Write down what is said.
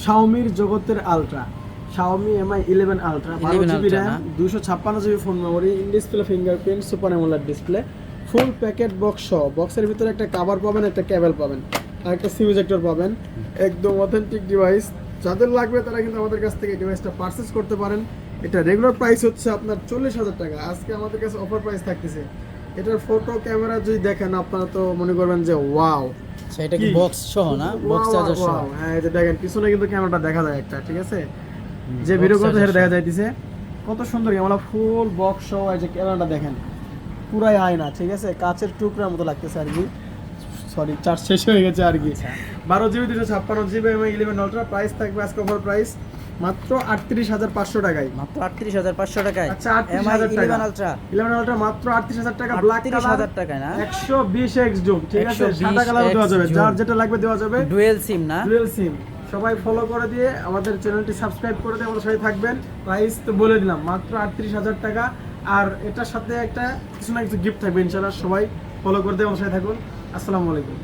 শাওমির জগতের ultra, Xiaomi Mi 11 Ultra 12GB RAM 256GB phone memory, in display fingerprint, super AMOLED display, full packet box সহ। বক্সের ভিতরে একটা cover পাবেন, একটা কেবল পাবেন, আর একটা সিম ইজেক্টর পাবেন। একদম অথেন্টিক ডিভাইস। যাদের লাগবে তারা কিন্তু আমাদের কাছ থেকে ডিভাইসটা পারচেজ করতে পারেন। এটা রেগুলার প্রাইস হচ্ছে আপনার 40,000 টাকা। আজকে আমাদের কাছে অফার প্রাইস থাকতেছে। এটার ফটো ক্যামেরা যদি দেখেন আপনারা তো মনে করবেন যে ওয়াও, সেটা কি বক্স সহ না, বক্স চার্জার সহ? হ্যাঁ, এই যে দেখেন পিছনে কিন্তু ক্যামেরাটা দেখা যায় একটা, ঠিক আছে, যে ভিডিও করতে সেটা দেখা যাইতেছে। কত সুন্দর ক্যামেরা, ফুল বক্স সহ। এই যে ক্যামেরাটা দেখেন, পুরাই আয়না, ঠিক আছে, কাচের টুকরার মতো লাগতেছে আর কি। সরি, চার্জ শেষ হয়ে গেছে আর কি। 12GB 256GB Mi 11 Ultra। Price থাকবে আজকে অফার প্রাইস মাত্র 38,500 টাকায়। মাত্র 38,500 টাকায়। আচ্ছা, Mi 38,000 টাকা। 11 Ultra 11 Ultra মাত্র 38,000 টাকা। ব্ল্যাক কালার, 38,000 টাকায় না, 120x জুম, ঠিক আছে, 120x সাদা কালার দেওয়া যাবে, zoom। যার যেটা লাগবে দেওয়া যাবে। ডুয়েল সিম না? ডুয়েল সিম। সবাই ফলো করে দিয়ে আমাদের চ্যানেলটি সাবস্ক্রাইব করে দিয়ে আমাদের সাথে থাকবেন। প্রাইস তো বলে দিলাম, মাত্র 38,000 টাকা। আর এটার সাথে একটা কিছু না কিছু গিফট থাকবে ইনশাআল্লাহ। সবাই ফলো করে দিয়ে আমাদের সাথে থাকুন। আসসালামু আলাইকুম।